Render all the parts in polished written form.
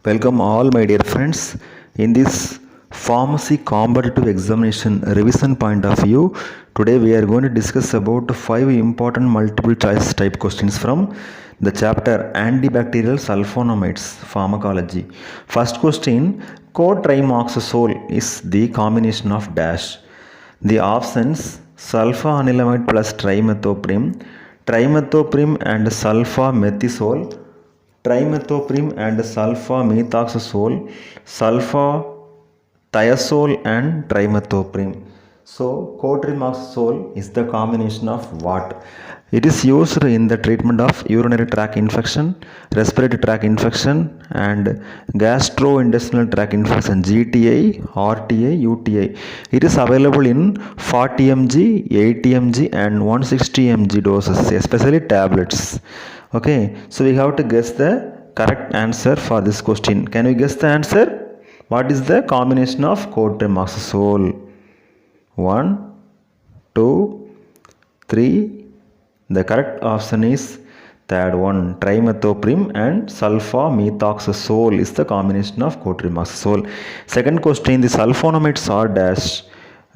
Welcome all my dear friends. In this pharmacy competitive examination revision point of view, today we are going to discuss about 5 important multiple choice type questions from the chapter antibacterial sulfonamides pharmacology. First question, cotrimoxazole is the combination of dash. The options sulfanilamide plus trimethoprim, trimethoprim and sulfamethisole, trimethoprim and sulfamethoxazole, sulfathiazole and trimethoprim. So cotrimoxazole is the combination of what? It is used in the treatment of urinary tract infection, respiratory tract infection and gastrointestinal tract infection, GTI, RTA, UTI. It is available in 40 mg, 80 mg and 160 mg doses, especially tablets. Okay, so we have to guess the correct answer for this question. Can you guess the answer? What is the combination of cotrimoxazole? 1, 2, 3. The correct option is third one, trimethoprim and sulfamethoxazole is the combination of cotrimoxazole. Second question, the sulfonamides are dash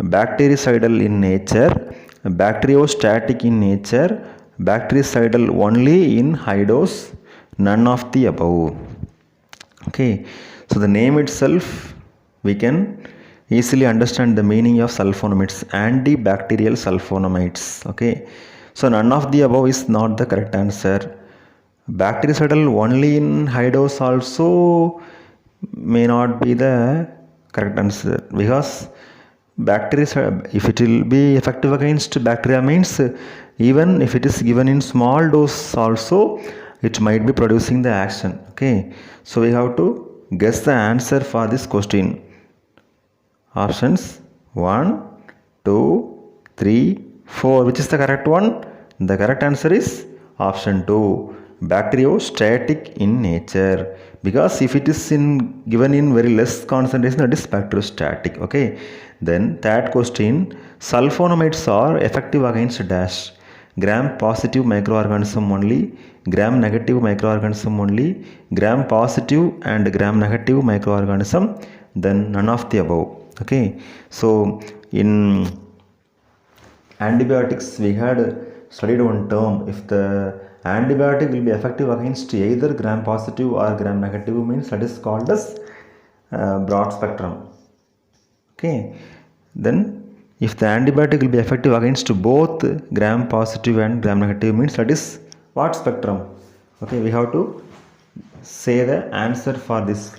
bactericidal in nature, bacteriostatic in nature, bactericidal only in high dose, none of the above. Okay, so the name itself we can easily understand the meaning of sulfonamides, antibacterial sulfonamides. Okay, so none of the above is not the correct answer. Bactericidal only in high dose also may not be the correct answer, because bacteria, if it will be effective against bacteria, means even if it is given in small dose also it might be producing the action. Okay, so we have to guess the answer for this question. Options 1, 2, 3, 4. Which is the correct one? The correct answer is option 2, bacteriostatic in nature, because if it is given in very less concentration, that is bacteriostatic. Okay, then third question, sulfonamides are effective against dash, gram positive microorganism only, gram negative microorganism only, gram positive and gram negative microorganism, then none of the above. Okay, so in antibiotics we had studied one term, if the antibiotic will be effective against either gram positive or gram negative, means that is called as broad spectrum. Okay, then if the antibiotic will be effective against both gram positive and gram negative, means that is what spectrum. Okay, we have to say the answer for this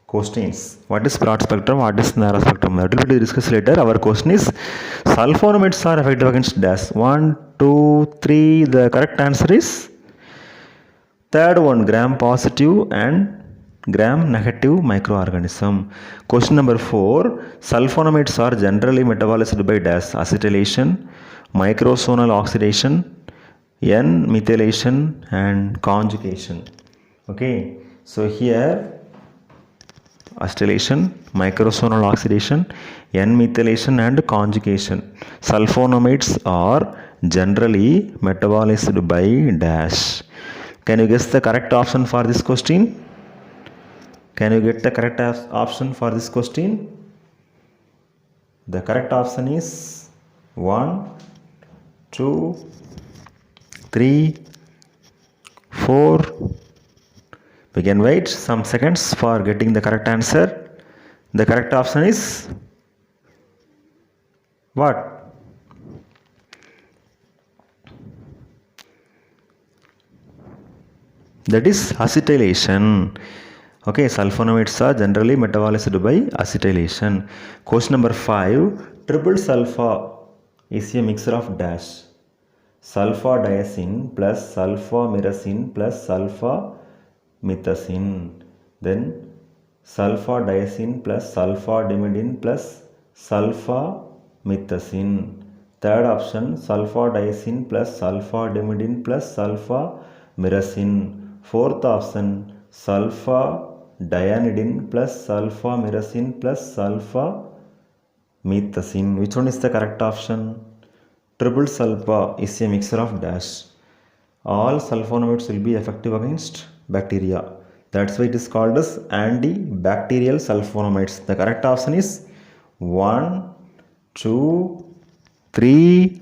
questions. What is broad spectrum, what is narrow spectrum, that will be discussed later. Our question is sulfonamides are effective against dash. 1, 2, 3. The correct answer is third one, gram positive and gram negative microorganism. Question number 4, sulfonamides are generally metabolized by dash, acetylation, microsonal oxidation, N-methylation and conjugation. Okay, so here acetylation, microsonal oxidation, N-methylation and conjugation. Sulfonamides are generally metabolized by dash. Can you guess the correct option for this question? Can you get the correct option for this question? The correct option is 1, 2, 3, 4. We can wait some seconds for getting the correct answer. The correct option is what? That is acetylation. Okay, sulfonamides are generally metabolized by acetylation. Question number 5, triple sulfa is a mixture of dash, sulfadiazine plus sulfamyracin plus sulfamethacin, then sulfadiazine plus sulfadimidine plus sulfamethacin. Third option, sulfadiazine plus sulfadimidine plus sulfamyracin. Fourth option, sulfadianidine plus sulfamyracin plus sulfamethacin. Which one is the correct option? Triple sulfa is a mixture of dash. All sulfonamides will be effective against bacteria. That's why it is called as antibacterial sulfonamides. The correct option is 1, 2, 3,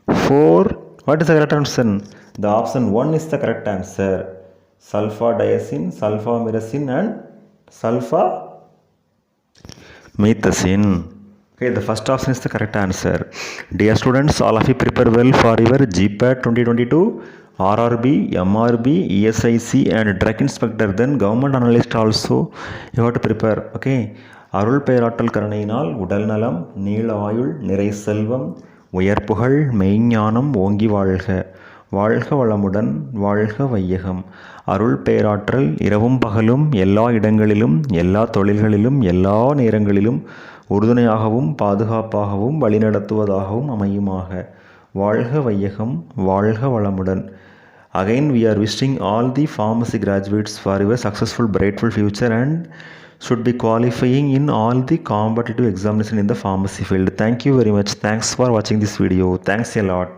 4. What is the correct answer? The option 1 is the correct answer. Sulfadiazine, sulfamyracin and sulfamethacin. Okay, the first option is the correct answer. Dear students, all of you prepare well for your GPAT 2022, RRB, MRB, ESIC and Drug Inspector. Then government analyst also you have to prepare. Okay. அருள் பெயராற்றல் கருணையினால் உடல் நலம், நீள ஆயுள், நிறை செல்வம், உயர்ப்புகழ், மெய்ஞானம் ஓங்கி வாழ்க. வாழ்க வளமுடன், வாழ்க வையகம். அருள் பேராற்றல் இரவும் பகலும் எல்லா இடங்களிலும் எல்லா தொழில்களிலும் எல்லா நேரங்களிலும் உறுதுணையாகவும் பாதுகாப்பாகவும் வழிநடத்துவதாகவும் அமையுமாக. வாழ்க வையகம், வாழ்க வளமுடன். Again we are wishing all the pharmacy graduates for your successful brightful future and should be qualifying in all the competitive examination in the pharmacy field. Thank you very much. Thanks for watching this video. Thanks a lot.